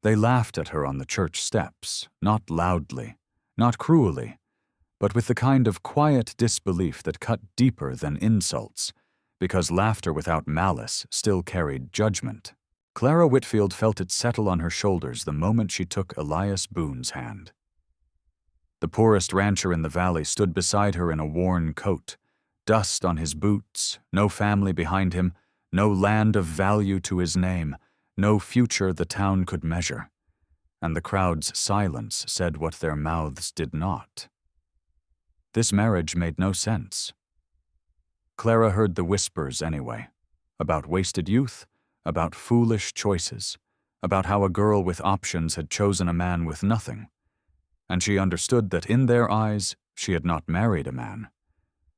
They laughed at her on the church steps, not loudly, not cruelly, but with the kind of quiet disbelief that cut deeper than insults, because laughter without malice still carried judgment. Clara Whitfield felt it settle on her shoulders the moment she took Elias Boone's hand. The poorest rancher in the valley stood beside her in a worn coat, dust on his boots, no family behind him, no land of value to his name, no future the town could measure. And the crowd's silence said what their mouths did not. This marriage made no sense. Clara heard the whispers anyway, about wasted youth, about foolish choices, about how a girl with options had chosen a man with nothing, and she understood that in their eyes she had not married a man.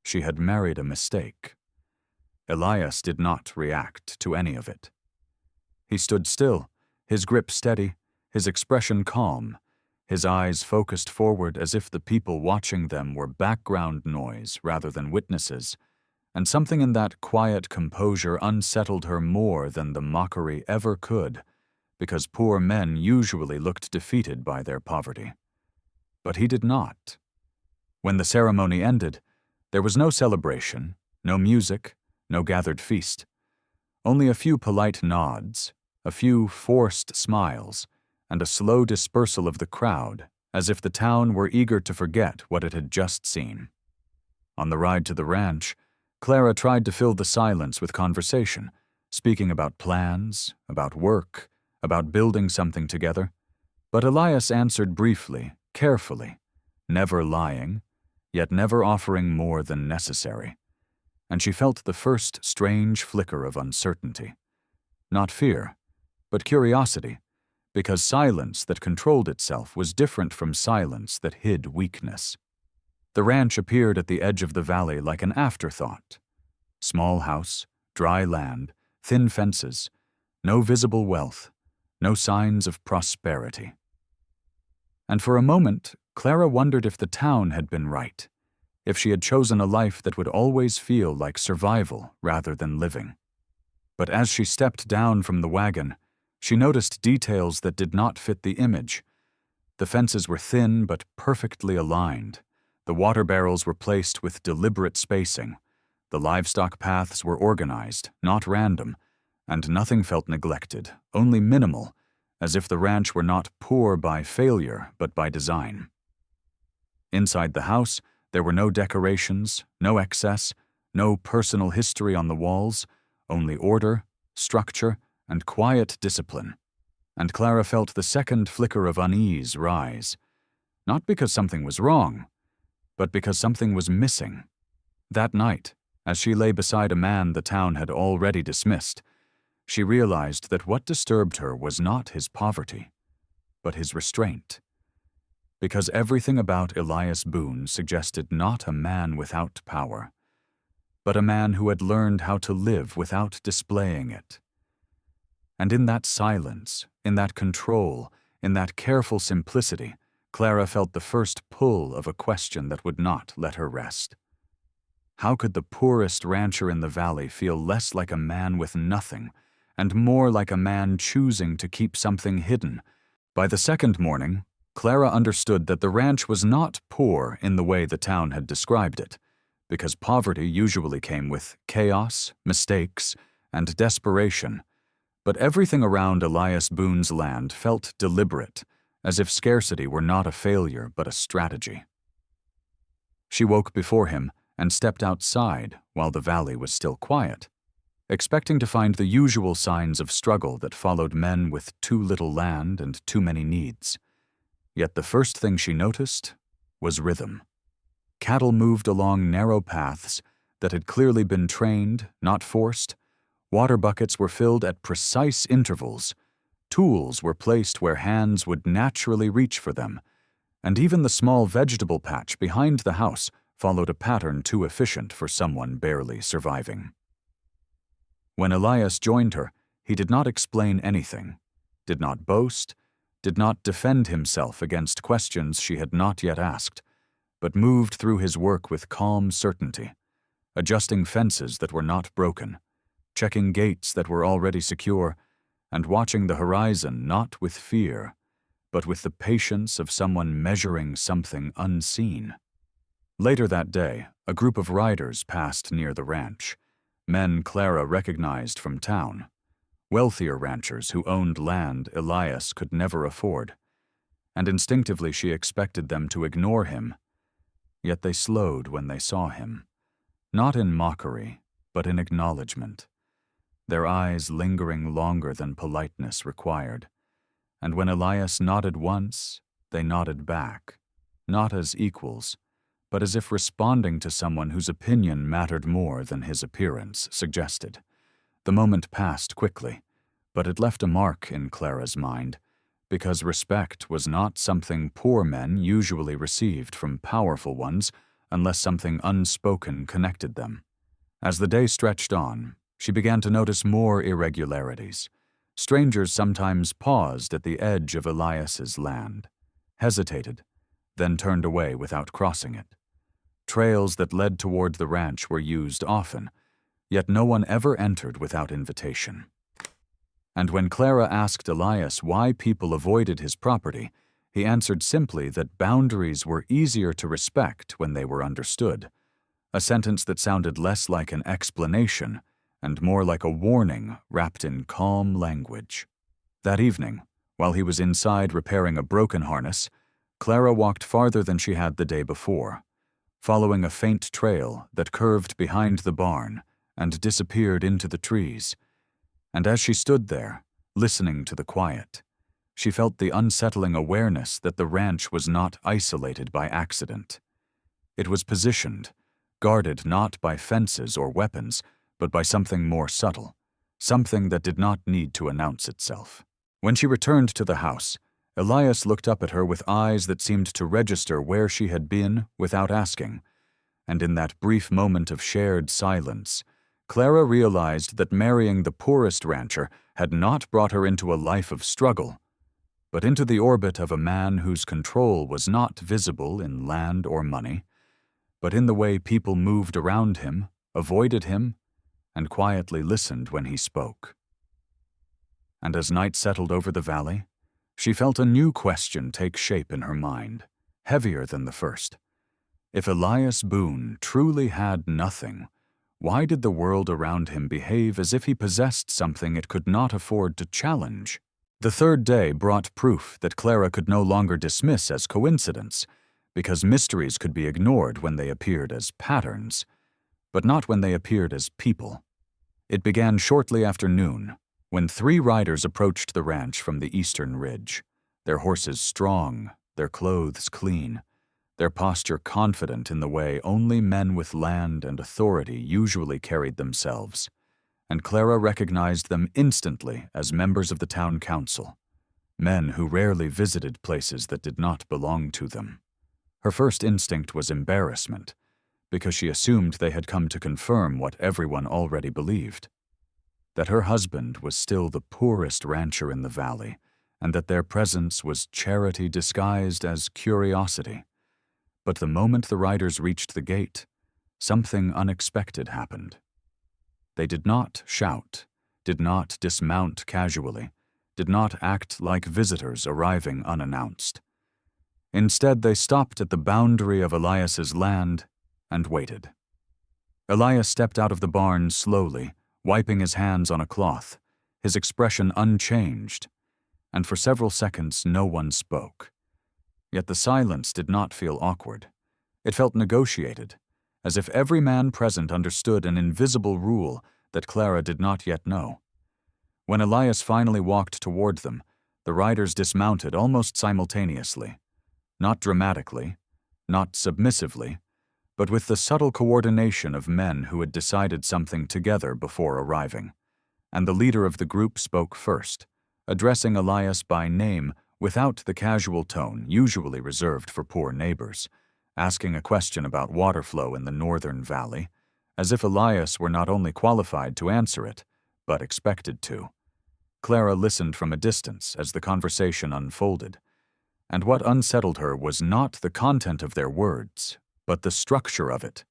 She had married a mistake. Elias did not react to any of it. He stood still, his grip steady, his expression calm, his eyes focused forward as if the people watching them were background noise rather than witnesses, and something in that quiet composure unsettled her more than the mockery ever could, because poor men usually looked defeated by their poverty. But he did not. When the ceremony ended, there was no celebration, no music, no gathered feast. Only a few polite nods, a few forced smiles, and a slow dispersal of the crowd, as if the town were eager to forget what it had just seen. On the ride to the ranch, Clara tried to fill the silence with conversation, speaking about plans, about work, about building something together. But Elias answered briefly, carefully, never lying, yet never offering more than necessary. And she felt the first strange flicker of uncertainty. Not fear, but curiosity, because silence that controlled itself was different from silence that hid weakness. The ranch appeared at the edge of the valley like an afterthought. Small house, dry land, thin fences, no visible wealth, no signs of prosperity. And for a moment, Clara wondered if the town had been right, if she had chosen a life that would always feel like survival rather than living. But as she stepped down from the wagon, she noticed details that did not fit the image. The fences were thin but perfectly aligned. The water barrels were placed with deliberate spacing. The livestock paths were organized, not random, and nothing felt neglected, only minimal, as if the ranch were not poor by failure but by design. Inside the house, there were no decorations, no excess, no personal history on the walls, only order, structure, and quiet discipline. And Clara felt the second flicker of unease rise, not because something was wrong, but because something was missing. That night, as she lay beside a man the town had already dismissed, she realized that what disturbed her was not his poverty, but his restraint. Because everything about Elias Boone suggested not a man without power, but a man who had learned how to live without displaying it. And in that silence, in that control, in that careful simplicity, Clara felt the first pull of a question that would not let her rest. How could the poorest rancher in the valley feel less like a man with nothing, and more like a man choosing to keep something hidden? By the second morning, Clara understood that the ranch was not poor in the way the town had described it, because poverty usually came with chaos, mistakes, and desperation. But everything around Elias Boone's land felt deliberate, as if scarcity were not a failure but a strategy. She woke before him and stepped outside while the valley was still quiet, expecting to find the usual signs of struggle that followed men with too little land and too many needs. Yet the first thing she noticed was rhythm. Cattle moved along narrow paths that had clearly been trained, not forced. Water buckets were filled at precise intervals. Tools were placed where hands would naturally reach for them, and even the small vegetable patch behind the house followed a pattern too efficient for someone barely surviving. When Elias joined her, he did not explain anything, did not boast, did not defend himself against questions she had not yet asked, but moved through his work with calm certainty, adjusting fences that were not broken, checking gates that were already secure, and watching the horizon not with fear, but with the patience of someone measuring something unseen. Later that day, a group of riders passed near the ranch, men Clara recognized from town, wealthier ranchers who owned land Elias could never afford, and instinctively she expected them to ignore him. Yet they slowed when they saw him, not in mockery, but in acknowledgement, their eyes lingering longer than politeness required. And when Elias nodded once, they nodded back, not as equals, but as if responding to someone whose opinion mattered more than his appearance suggested. The moment passed quickly, but it left a mark in Clara's mind, because respect was not something poor men usually received from powerful ones unless something unspoken connected them. As the day stretched on, she began to notice more irregularities. Strangers sometimes paused at the edge of Elias's land, hesitated, then turned away without crossing it. Trails that led toward the ranch were used often, yet no one ever entered without invitation. And when Clara asked Elias why people avoided his property, he answered simply that boundaries were easier to respect when they were understood, a sentence that sounded less like an explanation and more like a warning wrapped in calm language. That evening, while he was inside repairing a broken harness, Clara walked farther than she had the day before, following a faint trail that curved behind the barn and disappeared into the trees. And as she stood there, listening to the quiet, she felt the unsettling awareness that the ranch was not isolated by accident. It was positioned, guarded not by fences or weapons, but by something more subtle, something that did not need to announce itself. When she returned to the house, Elias looked up at her with eyes that seemed to register where she had been without asking, and in that brief moment of shared silence, Clara realized that marrying the poorest rancher had not brought her into a life of struggle, but into the orbit of a man whose control was not visible in land or money, but in the way people moved around him, avoided him, and quietly listened when he spoke. And as night settled over the valley, she felt a new question take shape in her mind, heavier than the first. If Elias Boone truly had nothing, why did the world around him behave as if he possessed something it could not afford to challenge? The third day brought proof that Clara could no longer dismiss as coincidence, because mysteries could be ignored when they appeared as patterns, but not when they appeared as people. It began shortly after noon, when 3 riders approached the ranch from the eastern ridge, their horses strong, their clothes clean, their posture confident in the way only men with land and authority usually carried themselves, and Clara recognized them instantly as members of the town council, men who rarely visited places that did not belong to them. Her first instinct was embarrassment, because she assumed they had come to confirm what everyone already believed, that her husband was still the poorest rancher in the valley, and that their presence was charity disguised as curiosity. But the moment the riders reached the gate, something unexpected happened. They did not shout, did not dismount casually, did not act like visitors arriving unannounced. Instead, they stopped at the boundary of Elias's land and waited. Elias stepped out of the barn slowly, wiping his hands on a cloth, his expression unchanged, and for several seconds no one spoke. Yet the silence did not feel awkward. It felt negotiated, as if every man present understood an invisible rule that Clara did not yet know. When Elias finally walked toward them, the riders dismounted almost simultaneously, not dramatically, not submissively, but with the subtle coordination of men who had decided something together before arriving. And the leader of the group spoke first, addressing Elias by name without the casual tone usually reserved for poor neighbors, asking a question about water flow in the northern valley, as if Elias were not only qualified to answer it, but expected to. Clara listened from a distance as the conversation unfolded, and what unsettled her was not the content of their words, but the structure of it.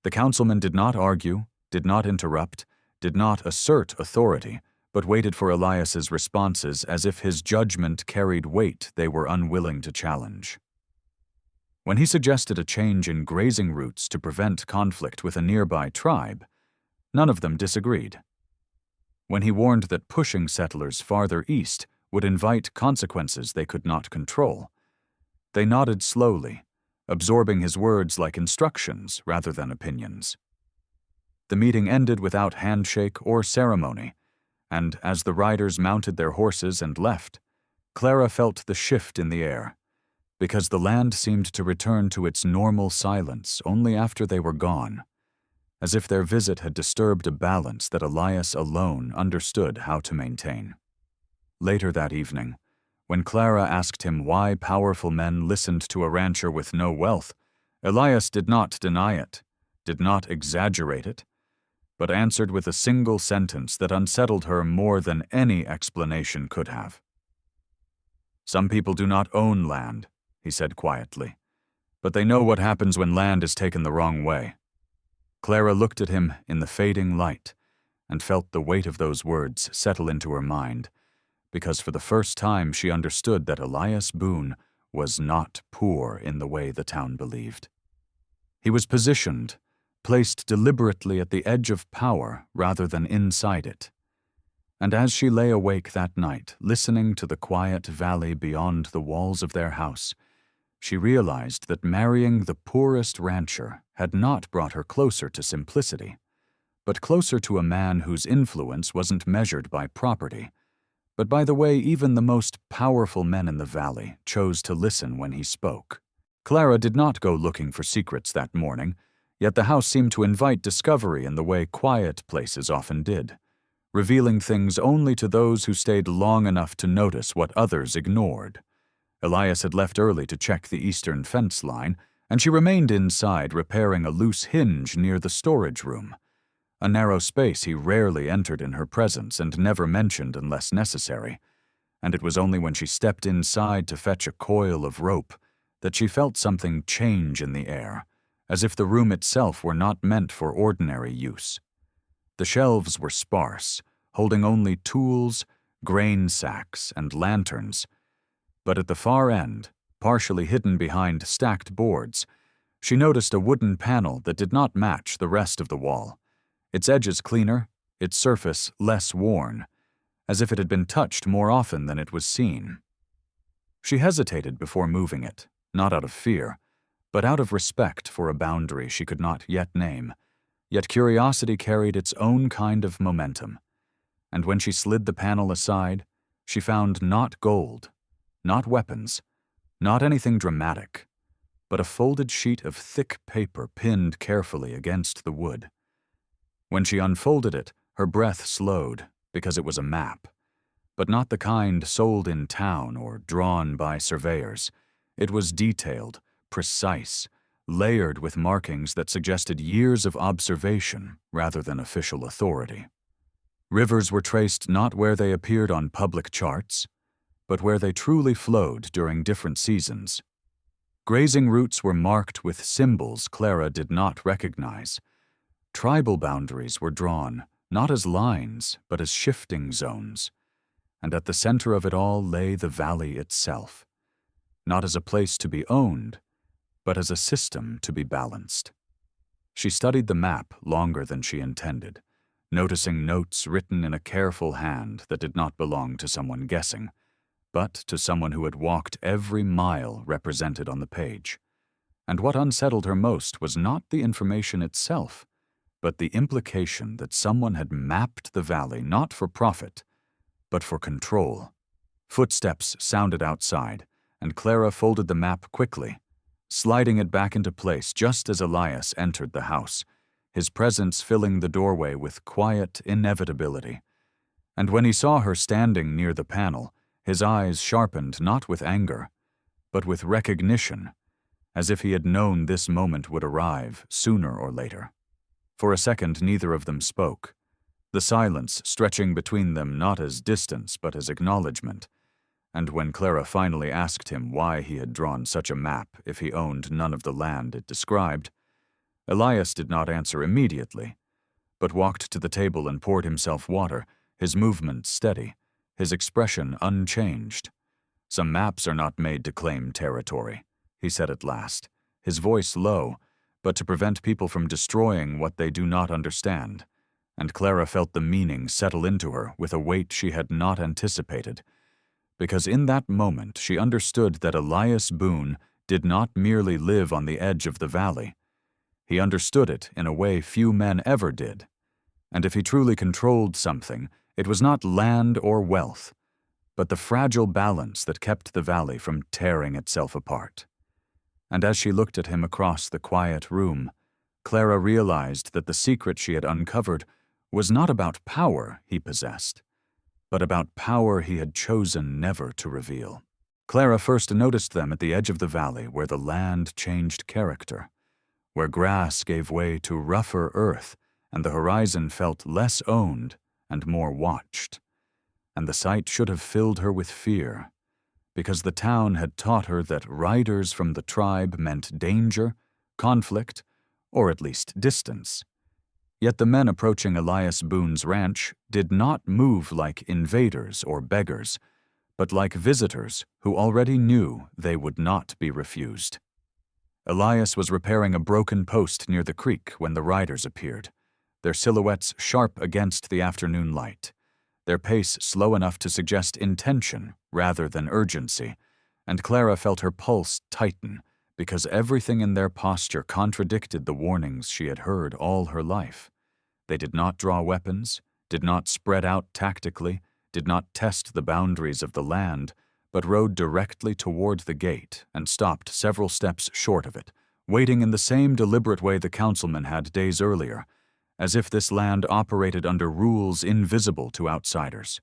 The councilman did not argue, did not interrupt, did not assert authority, but waited for Elias's responses as if his judgment carried weight they were unwilling to challenge. When he suggested a change in grazing routes to prevent conflict with a nearby tribe, none of them disagreed. When he warned that pushing settlers farther east would invite consequences they could not control, they nodded slowly, absorbing his words like instructions rather than opinions. The meeting ended without handshake or ceremony, and as the riders mounted their horses and left, Clara felt the shift in the air, because the land seemed to return to its normal silence only after they were gone, as if their visit had disturbed a balance that Elias alone understood how to maintain. Later that evening, when Clara asked him why powerful men listened to a rancher with no wealth, Elias did not deny it, did not exaggerate it, but answered with a single sentence that unsettled her more than any explanation could have. "Some people do not own land," he said quietly, "but they know what happens when land is taken the wrong way." Clara looked at him in the fading light and felt the weight of those words settle into her mind, because for the first time she understood that Elias Boone was not poor in the way the town believed. He was positioned, placed deliberately at the edge of power rather than inside it. And as she lay awake that night, listening to the quiet valley beyond the walls of their house, she realized that marrying the poorest rancher had not brought her closer to simplicity, but closer to a man whose influence wasn't measured by property, but by the way even the most powerful men in the valley chose to listen when he spoke. Clara did not go looking for secrets that morning, yet the house seemed to invite discovery in the way quiet places often did, revealing things only to those who stayed long enough to notice what others ignored. Elias had left early to check the eastern fence line, and she remained inside repairing a loose hinge near the storage room, a narrow space he rarely entered in her presence and never mentioned unless necessary, and it was only when she stepped inside to fetch a coil of rope that she felt something change in the air, as if the room itself were not meant for ordinary use. The shelves were sparse, holding only tools, grain sacks, and lanterns, but at the far end, partially hidden behind stacked boards, she noticed a wooden panel that did not match the rest of the wall, its edges cleaner, its surface less worn, as if it had been touched more often than it was seen. She hesitated before moving it, not out of fear, but out of respect for a boundary she could not yet name, yet curiosity carried its own kind of momentum, and when she slid the panel aside, she found not gold, not weapons, not anything dramatic, but a folded sheet of thick paper pinned carefully against the wood. When she unfolded it, her breath slowed because it was a map, but not the kind sold in town or drawn by surveyors. It was detailed, precise, layered with markings that suggested years of observation rather than official authority. Rivers were traced not where they appeared on public charts, but where they truly flowed during different seasons. Grazing routes were marked with symbols Clara did not recognize. Tribal boundaries were drawn, not as lines, but as shifting zones. And at the center of it all lay the valley itself, not as a place to be owned, but as a system to be balanced. She studied the map longer than she intended, noticing notes written in a careful hand that did not belong to someone guessing, but to someone who had walked every mile represented on the page. And what unsettled her most was not the information itself, but the implication that someone had mapped the valley not for profit, but for control. Footsteps sounded outside, and Clara folded the map quickly, sliding it back into place just as Elias entered the house, his presence filling the doorway with quiet inevitability. And when he saw her standing near the panel, his eyes sharpened not with anger, but with recognition, as if he had known this moment would arrive sooner or later. For a second, neither of them spoke, the silence stretching between them not as distance but as acknowledgement. And when Clara finally asked him why he had drawn such a map if he owned none of the land it described, Elias did not answer immediately, but walked to the table and poured himself water, his movement steady, his expression unchanged. "Some maps are not made to claim territory," he said at last, his voice low, but to prevent people from destroying what they do not understand. And Clara felt the meaning settle into her with a weight she had not anticipated, because in that moment she understood that Elias Boone did not merely live on the edge of the valley. He understood it in a way few men ever did. And if he truly controlled something, it was not land or wealth, but the fragile balance that kept the valley from tearing itself apart. And as she looked at him across the quiet room, Clara realized that the secret she had uncovered was not about power he possessed, but about power he had chosen never to reveal. Clara first noticed them at the edge of the valley where the land changed character, where grass gave way to rougher earth and the horizon felt less owned and more watched. And the sight should have filled her with fear, because the town had taught her that riders from the tribe meant danger, conflict, or at least distance. Yet the men approaching Elias Boone's ranch did not move like invaders or beggars, but like visitors who already knew they would not be refused. Elias was repairing a broken post near the creek when the riders appeared, their silhouettes sharp against the afternoon light, their pace slow enough to suggest intention rather than urgency, and Clara felt her pulse tighten because everything in their posture contradicted the warnings she had heard all her life. They did not draw weapons, did not spread out tactically, did not test the boundaries of the land, but rode directly toward the gate and stopped several steps short of it, waiting in the same deliberate way the councilman had days earlier, as if this land operated under rules invisible to outsiders.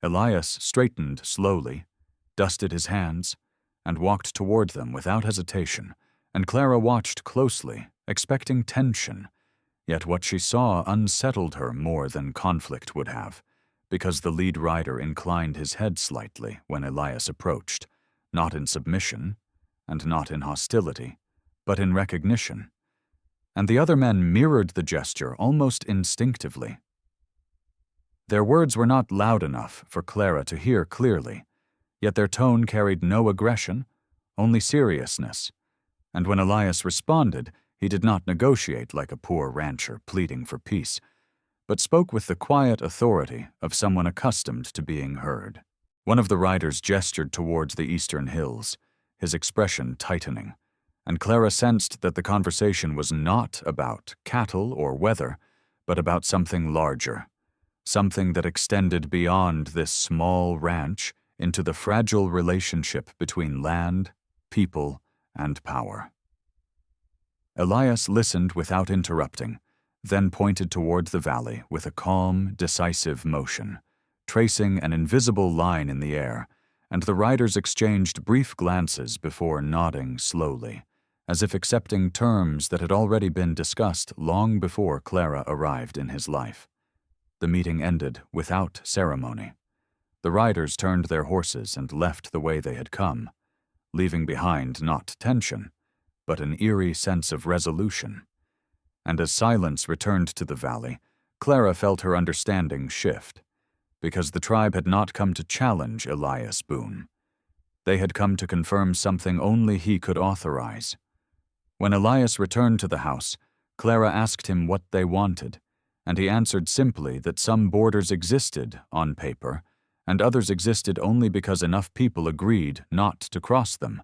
Elias straightened slowly, dusted his hands, and walked toward them without hesitation, and Clara watched closely, expecting tension. Yet what she saw unsettled her more than conflict would have, because the lead rider inclined his head slightly when Elias approached, not in submission, and not in hostility, but in recognition. And the other men mirrored the gesture almost instinctively. Their words were not loud enough for Clara to hear clearly, yet their tone carried no aggression, only seriousness. And when Elias responded, he did not negotiate like a poor rancher pleading for peace, but spoke with the quiet authority of someone accustomed to being heard. One of the riders gestured towards the eastern hills, his expression tightening, and Clara sensed that the conversation was not about cattle or weather, but about something larger, something that extended beyond this small ranch into the fragile relationship between land, people, and power. Elias listened without interrupting, then pointed toward the valley with a calm, decisive motion, tracing an invisible line in the air, and the riders exchanged brief glances before nodding slowly, as if accepting terms that had already been discussed long before Clara arrived in his life. The meeting ended without ceremony. The riders turned their horses and left the way they had come, leaving behind not tension, but an eerie sense of resolution. And as silence returned to the valley, Clara felt her understanding shift, because the tribe had not come to challenge Elias Boone. They had come to confirm something only he could authorize. When Elias returned to the house, Clara asked him what they wanted, and he answered simply that some borders existed on paper, and others existed only because enough people agreed not to cross them,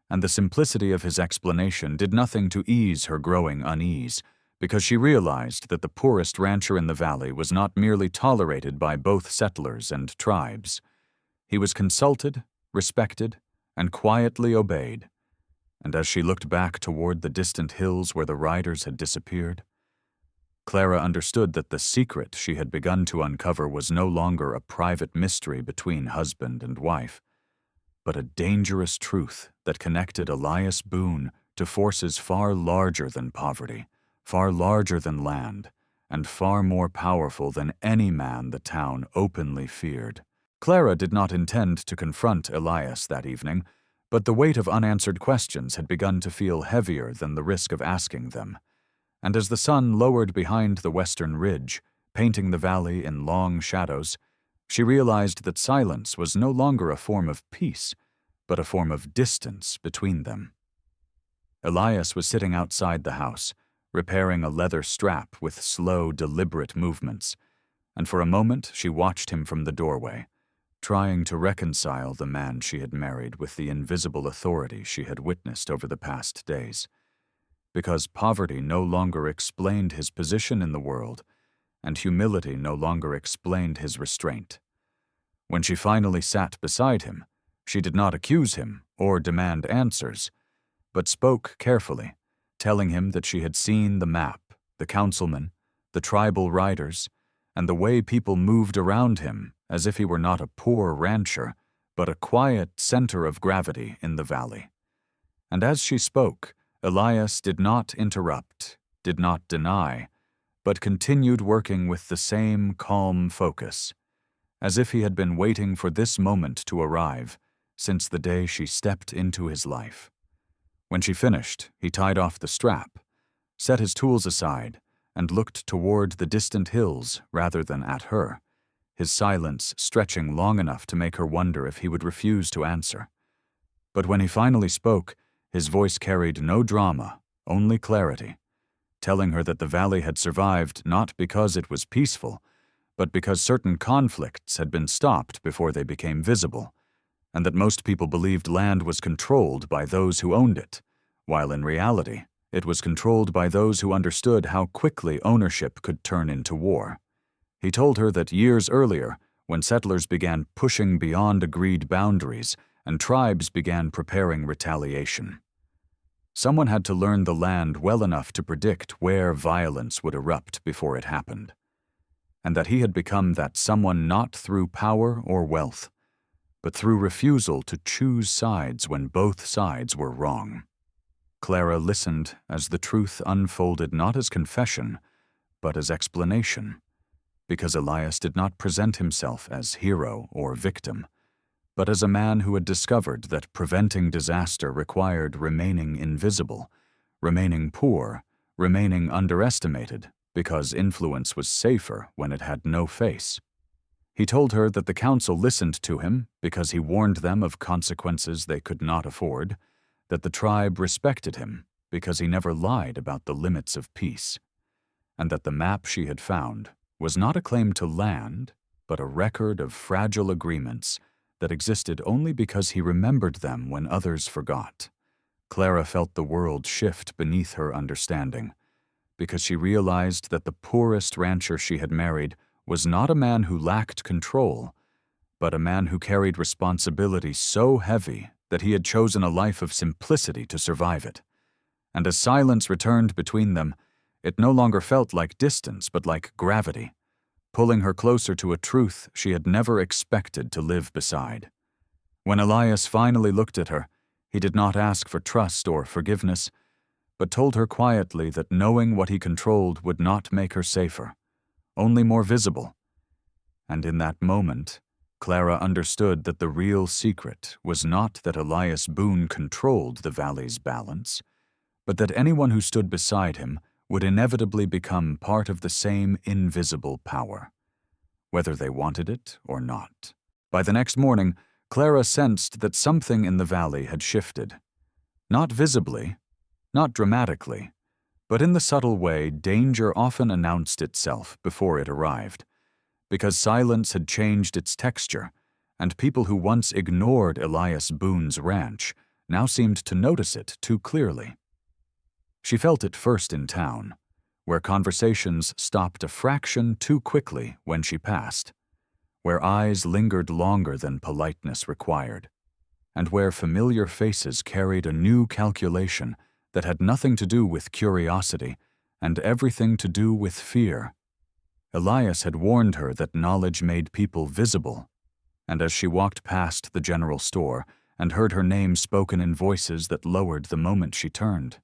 and the simplicity of his explanation did nothing to ease her growing unease, because she realized that the poorest rancher in the valley was not merely tolerated by both settlers and tribes. He was consulted, respected, and quietly obeyed. And as she looked back toward the distant hills where the riders had disappeared, Clara understood that the secret she had begun to uncover was no longer a private mystery between husband and wife, but a dangerous truth that connected Elias Boone to forces far larger than poverty, far larger than land, and far more powerful than any man the town openly feared. Clara did not intend to confront Elias that evening, but the weight of unanswered questions had begun to feel heavier than the risk of asking them. And as the sun lowered behind the western ridge, painting the valley in long shadows, she realized that silence was no longer a form of peace, but a form of distance between them. Elias was sitting outside the house, repairing a leather strap with slow, deliberate movements, and for a moment she watched him from the doorway, trying to reconcile the man she had married with the invisible authority she had witnessed over the past days. Because poverty no longer explained his position in the world, and humility no longer explained his restraint. When she finally sat beside him, she did not accuse him or demand answers, but spoke carefully, telling him that she had seen the map, the councilmen, the tribal riders, and the way people moved around him as if he were not a poor rancher, but a quiet center of gravity in the valley. And as she spoke, Elias did not interrupt, did not deny, but continued working with the same calm focus, as if he had been waiting for this moment to arrive since the day she stepped into his life. When she finished, he tied off the strap, set his tools aside, and looked toward the distant hills rather than at her, his silence stretching long enough to make her wonder if he would refuse to answer. But when he finally spoke, his voice carried no drama, only clarity, telling her that the valley had survived not because it was peaceful, but because certain conflicts had been stopped before they became visible, and that most people believed land was controlled by those who owned it, while in reality, it was controlled by those who understood how quickly ownership could turn into war. He told her that years earlier, when settlers began pushing beyond agreed boundaries and tribes began preparing retaliation, someone had to learn the land well enough to predict where violence would erupt before it happened, and that he had become that someone not through power or wealth, but through refusal to choose sides when both sides were wrong. Clara listened as the truth unfolded not as confession, but as explanation, because Elias did not present himself as hero or victim, but as a man who had discovered that preventing disaster required remaining invisible, remaining poor, remaining underestimated, because influence was safer when it had no face. He told her that the council listened to him because he warned them of consequences they could not afford, that the tribe respected him because he never lied about the limits of peace, and that the map she had found was not a claim to land, but a record of fragile agreements that existed only because he remembered them when others forgot. Clara felt the world shift beneath her understanding, because she realized that the poorest rancher she had married was not a man who lacked control, but a man who carried responsibility so heavy that he had chosen a life of simplicity to survive it. And as silence returned between them, it no longer felt like distance but like gravity, pulling her closer to a truth she had never expected to live beside. When Elias finally looked at her, he did not ask for trust or forgiveness, but told her quietly that knowing what he controlled would not make her safer, only more visible. And in that moment, Clara understood that the real secret was not that Elias Boone controlled the valley's balance, but that anyone who stood beside him would inevitably become part of the same invisible power, whether they wanted it or not. By the next morning, Clara sensed that something in the valley had shifted. Not visibly, not dramatically, but in the subtle way danger often announced itself before it arrived, because silence had changed its texture, and people who once ignored Elias Boone's ranch now seemed to notice it too clearly. She felt it first in town, where conversations stopped a fraction too quickly when she passed, where eyes lingered longer than politeness required, and where familiar faces carried a new calculation that had nothing to do with curiosity and everything to do with fear. Elias had warned her that knowledge made people visible, and as she walked past the general store and heard her name spoken in voices that lowered the moment she turned,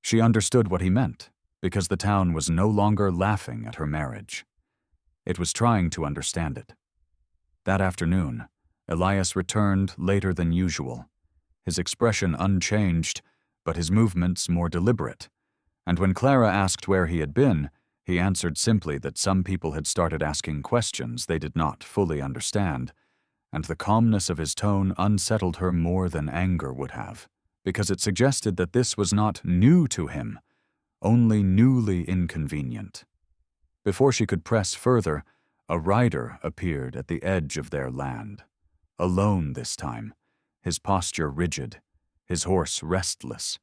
she understood what he meant, because the town was no longer laughing at her marriage. It was trying to understand it. That afternoon, Elias returned later than usual, his expression unchanged, but his movements more deliberate, and when Clara asked where he had been, He answered simply that some people had started asking questions they did not fully understand, and the calmness of his tone unsettled her more than anger would have, because it suggested that this was not new to him, only newly inconvenient. Before she could press further, a rider appeared at the edge of their land. Alone this time, his posture rigid, his horse restless,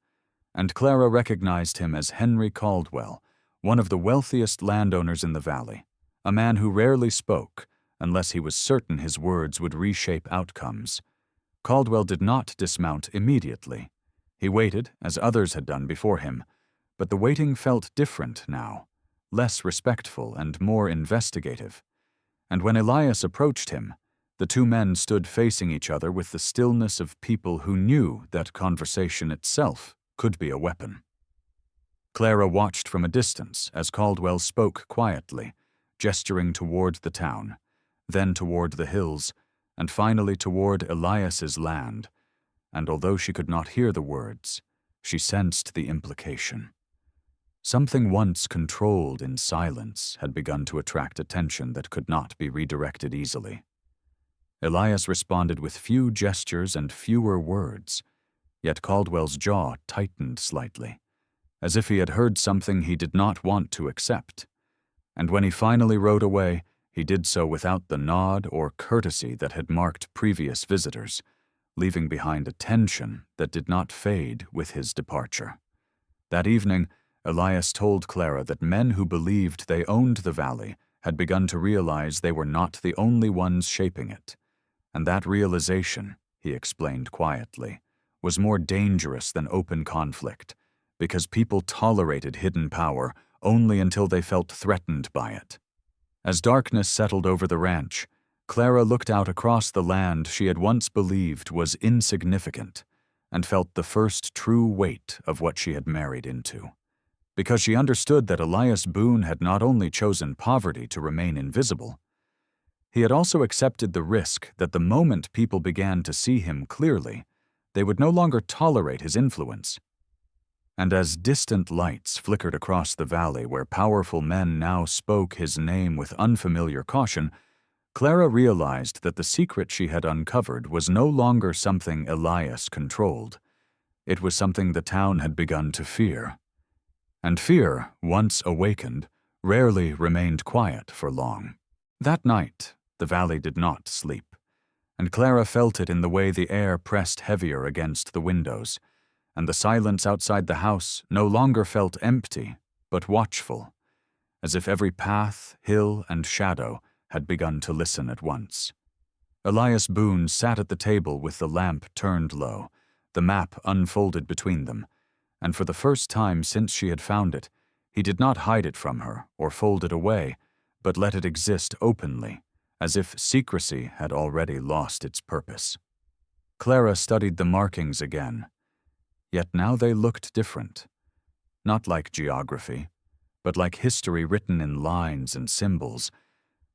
and Clara recognized him as Henry Caldwell, one of the wealthiest landowners in the valley, a man who rarely spoke unless he was certain his words would reshape outcomes. Caldwell did not dismount immediately. He waited, as others had done before him, but the waiting felt different now, less respectful and more investigative. And when Elias approached him, the two men stood facing each other with the stillness of people who knew that conversation itself could be a weapon. Clara watched from a distance as Caldwell spoke quietly, gesturing toward the town, then toward the hills, and finally toward Elias's land, and although she could not hear the words, she sensed the implication. Something once controlled in silence had begun to attract attention that could not be redirected easily. Elias responded with few gestures and fewer words, yet Caldwell's jaw tightened slightly, as if he had heard something he did not want to accept. And when he finally rode away, he did so without the nod or courtesy that had marked previous visitors, leaving behind a tension that did not fade with his departure. That evening, Elias told Clara that men who believed they owned the valley had begun to realize they were not the only ones shaping it, and that realization, he explained quietly, was more dangerous than open conflict, because people tolerated hidden power only until they felt threatened by it. As darkness settled over the ranch, Clara looked out across the land she had once believed was insignificant and felt the first true weight of what she had married into. Because she understood that Elias Boone had not only chosen poverty to remain invisible, he had also accepted the risk that the moment people began to see him clearly, they would no longer tolerate his influence. And as distant lights flickered across the valley where powerful men now spoke his name with unfamiliar caution, Clara realized that the secret she had uncovered was no longer something Elias controlled. It was something the town had begun to fear. And fear, once awakened, rarely remained quiet for long. That night, the valley did not sleep, and Clara felt it in the way the air pressed heavier against the windows, and the silence outside the house no longer felt empty, but watchful, as if every path, hill, and shadow had begun to listen at once. Elias Boone sat at the table with the lamp turned low, the map unfolded between them, and for the first time since she had found it, he did not hide it from her or fold it away, but let it exist openly, as if secrecy had already lost its purpose. Clara studied the markings again, yet now they looked different. Not like geography, but like history written in lines and symbols,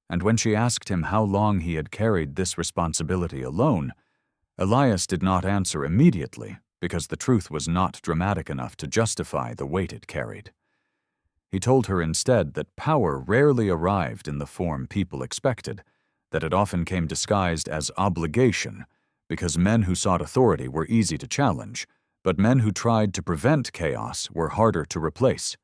and when she asked him how long he had carried this responsibility alone, Elias did not answer immediately because the truth was not dramatic enough to justify the weight it carried. He told her instead that power rarely arrived in the form people expected, that it often came disguised as obligation, because men who sought authority were easy to challenge, but men who tried to prevent chaos were harder to replace.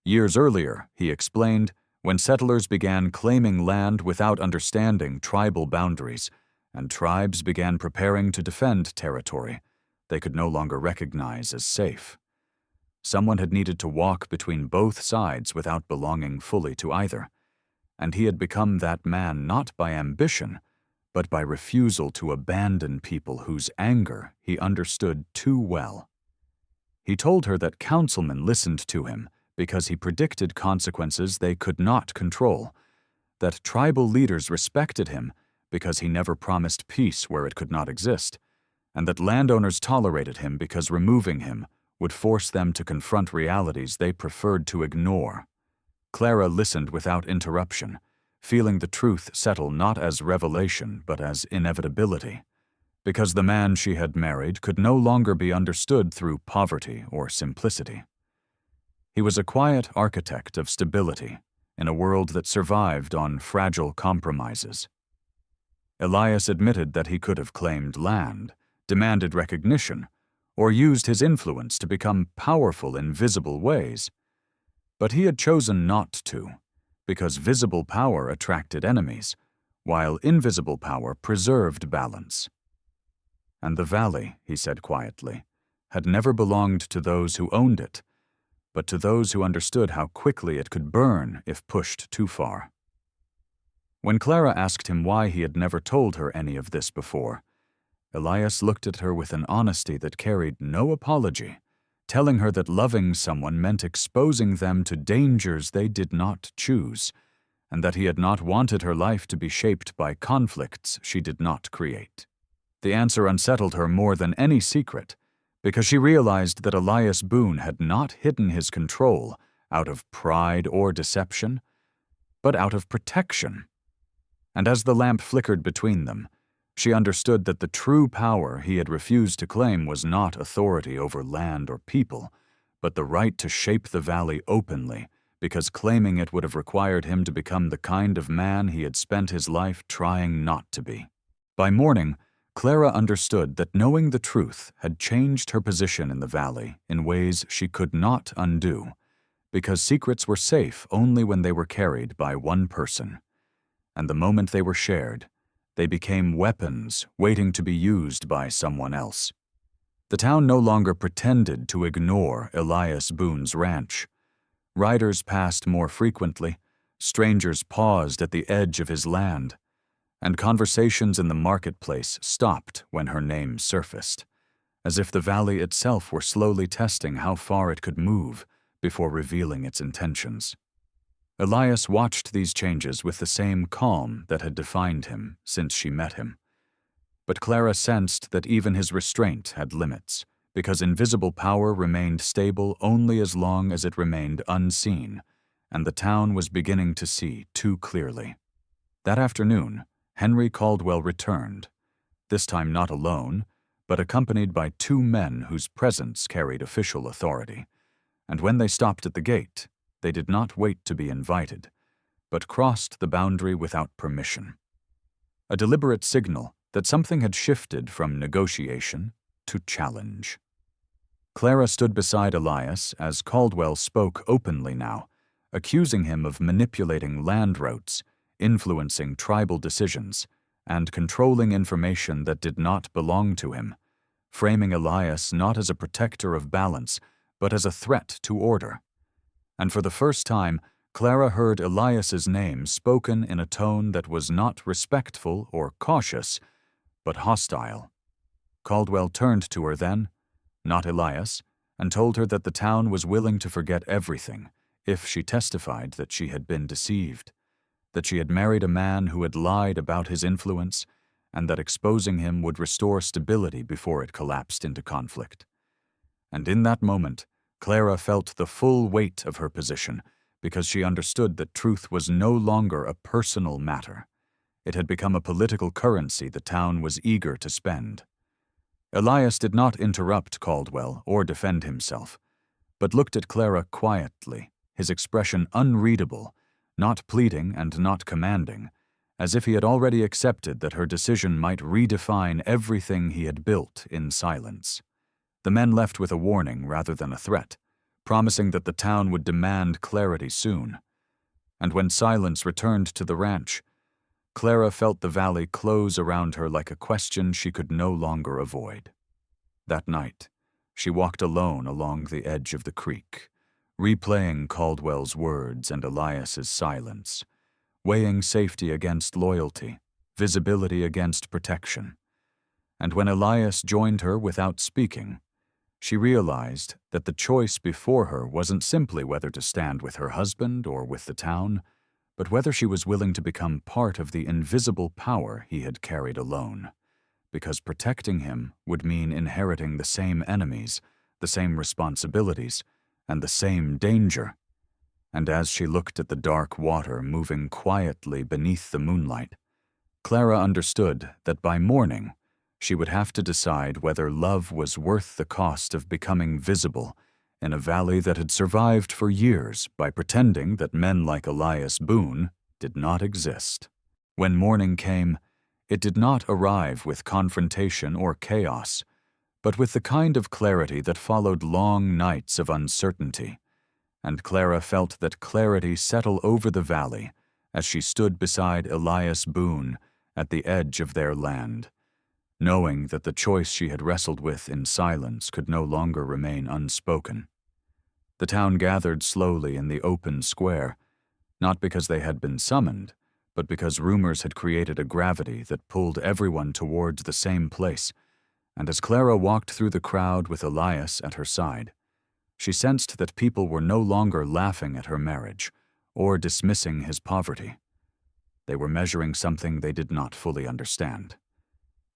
Years earlier, he explained, when settlers began claiming land without understanding tribal boundaries, and tribes began preparing to defend territory they could no longer recognize as safe. Someone had needed to walk between both sides without belonging fully to either, and he had become that man not by ambition, but by refusal to abandon people whose anger he understood too well. He told her that councilmen listened to him because he predicted consequences they could not control, that tribal leaders respected him because he never promised peace where it could not exist, and that landowners tolerated him because removing him would force them to confront realities they preferred to ignore. Clara listened without interruption, feeling the truth settle not as revelation but as inevitability, because the man she had married could no longer be understood through poverty or simplicity. He was a quiet architect of stability, in a world that survived on fragile compromises. Elias admitted that he could have claimed land, demanded recognition, or used his influence to become powerful in visible ways. But he had chosen not to, because visible power attracted enemies, while invisible power preserved balance. And the valley, he said quietly, had never belonged to those who owned it, but to those who understood how quickly it could burn if pushed too far. When Clara asked him why he had never told her any of this before, Elias looked at her with an honesty that carried no apology, telling her that loving someone meant exposing them to dangers they did not choose, and that he had not wanted her life to be shaped by conflicts she did not create. The answer unsettled her more than any secret, because she realized that Elias Boone had not hidden his control out of pride or deception, but out of protection. And as the lamp flickered between them, she understood that the true power he had refused to claim was not authority over land or people, but the right to shape the valley openly, because claiming it would have required him to become the kind of man he had spent his life trying not to be. By morning, Clara understood that knowing the truth had changed her position in the valley in ways she could not undo, because secrets were safe only when they were carried by one person. And the moment they were shared, they became weapons waiting to be used by someone else. The town no longer pretended to ignore Elias Boone's ranch. Riders passed more frequently, strangers paused at the edge of his land, and conversations in the marketplace stopped when her name surfaced, as if the valley itself were slowly testing how far it could move before revealing its intentions. Elias watched these changes with the same calm that had defined him since she met him. But Clara sensed that even his restraint had limits, because invisible power remained stable only as long as it remained unseen, and the town was beginning to see too clearly. That afternoon, Henry Caldwell returned, this time not alone, but accompanied by two men whose presence carried official authority. And when they stopped at the gate, they did not wait to be invited, but crossed the boundary without permission. A deliberate signal that something had shifted from negotiation to challenge. Clara stood beside Elias as Caldwell spoke openly now, accusing him of manipulating land routes, influencing tribal decisions, and controlling information that did not belong to him, framing Elias not as a protector of balance, but as a threat to order. And for the first time, Clara heard Elias's name spoken in a tone that was not respectful or cautious, but hostile. Caldwell turned to her then, not Elias, and told her that the town was willing to forget everything if she testified that she had been deceived, that she had married a man who had lied about his influence, and that exposing him would restore stability before it collapsed into conflict. And in that moment, Clara felt the full weight of her position because she understood that truth was no longer a personal matter. It had become a political currency the town was eager to spend. Elias did not interrupt Caldwell or defend himself, but looked at Clara quietly, his expression unreadable, not pleading and not commanding, as if he had already accepted that her decision might redefine everything he had built in silence. The men left with a warning rather than a threat, promising that the town would demand clarity soon. And when silence returned to the ranch, Clara felt the valley close around her like a question she could no longer avoid. That night, she walked alone along the edge of the creek, replaying Caldwell's words and Elias's silence, weighing safety against loyalty, visibility against protection. And when Elias joined her without speaking, she realized that the choice before her wasn't simply whether to stand with her husband or with the town, but whether she was willing to become part of the invisible power he had carried alone, because protecting him would mean inheriting the same enemies, the same responsibilities, and the same danger. And as she looked at the dark water moving quietly beneath the moonlight, Clara understood that by morning she would have to decide whether love was worth the cost of becoming visible in a valley that had survived for years by pretending that men like Elias Boone did not exist. When morning came, it did not arrive with confrontation or chaos, but with the kind of clarity that followed long nights of uncertainty, and Clara felt that clarity settle over the valley as she stood beside Elias Boone at the edge of their land, knowing that the choice she had wrestled with in silence could no longer remain unspoken. The town gathered slowly in the open square, not because they had been summoned, but because rumors had created a gravity that pulled everyone towards the same place, and as Clara walked through the crowd with Elias at her side, she sensed that people were no longer laughing at her marriage or dismissing his poverty. They were measuring something they did not fully understand.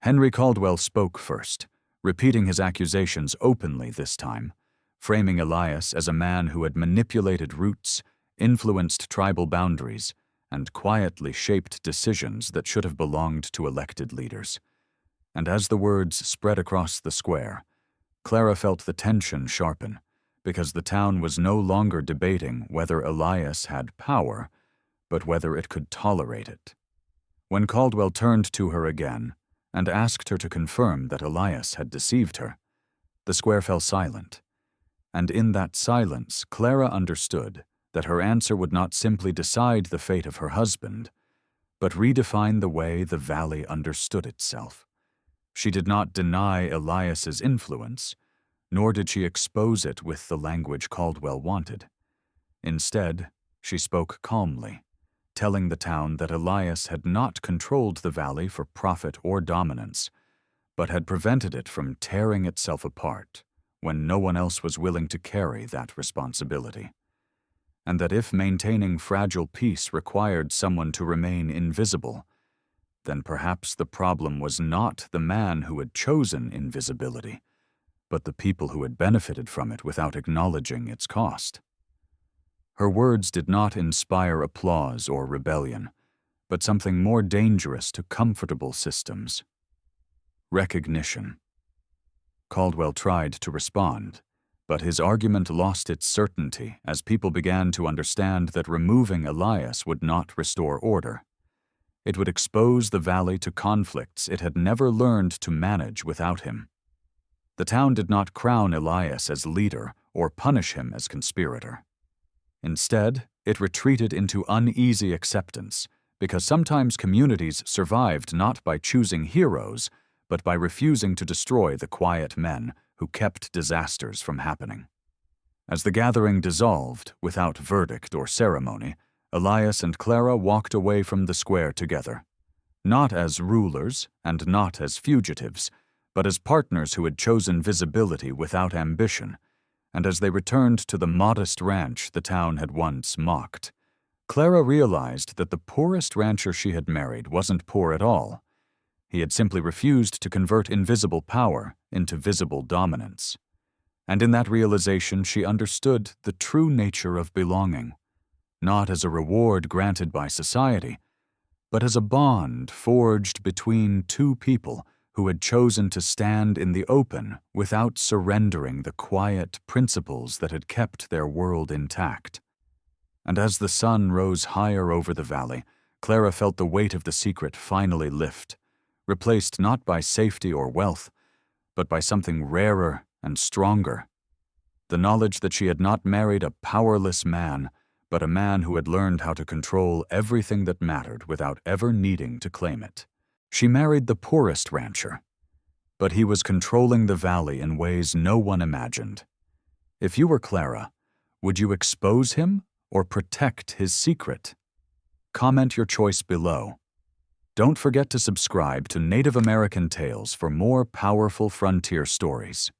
Henry Caldwell spoke first, repeating his accusations openly this time, framing Elias as a man who had manipulated roots, influenced tribal boundaries, and quietly shaped decisions that should have belonged to elected leaders. And as the words spread across the square, Clara felt the tension sharpen, because the town was no longer debating whether Elias had power, but whether it could tolerate it. When Caldwell turned to her again and asked her to confirm that Elias had deceived her, the square fell silent, and in that silence Clara understood that her answer would not simply decide the fate of her husband, but redefine the way the valley understood itself. She did not deny Elias's influence, nor did she expose it with the language Caldwell wanted. Instead, she spoke calmly, telling the town that Elias had not controlled the valley for profit or dominance, but had prevented it from tearing itself apart when no one else was willing to carry that responsibility, and that if maintaining fragile peace required someone to remain invisible, then perhaps the problem was not the man who had chosen invisibility, but the people who had benefited from it without acknowledging its cost. Her words did not inspire applause or rebellion, but something more dangerous to comfortable systems: recognition. Caldwell tried to respond, but his argument lost its certainty as people began to understand that removing Elias would not restore order. It would expose the valley to conflicts it had never learned to manage without him. The town did not crown Elias as leader or punish him as conspirator. Instead, it retreated into uneasy acceptance, because sometimes communities survived not by choosing heroes, but by refusing to destroy the quiet men who kept disasters from happening. As the gathering dissolved without verdict or ceremony, Elias and Clara walked away from the square together, not as rulers and not as fugitives, but as partners who had chosen visibility without ambition, and as they returned to the modest ranch the town had once mocked, Clara realized that the poorest rancher she had married wasn't poor at all. He had simply refused to convert invisible power into visible dominance. And in that realization she understood the true nature of belonging, not as a reward granted by society, but as a bond forged between two people who had chosen to stand in the open without surrendering the quiet principles that had kept their world intact. And as the sun rose higher over the valley, Clara felt the weight of the secret finally lift, replaced not by safety or wealth, but by something rarer and stronger: the knowledge that she had not married a powerless man, but a man who had learned how to control everything that mattered without ever needing to claim it. She married the poorest rancher, but he was controlling the valley in ways no one imagined. If you were Clara, would you expose him or protect his secret? Comment your choice below. Don't forget to subscribe to Native American Tales for more powerful frontier stories.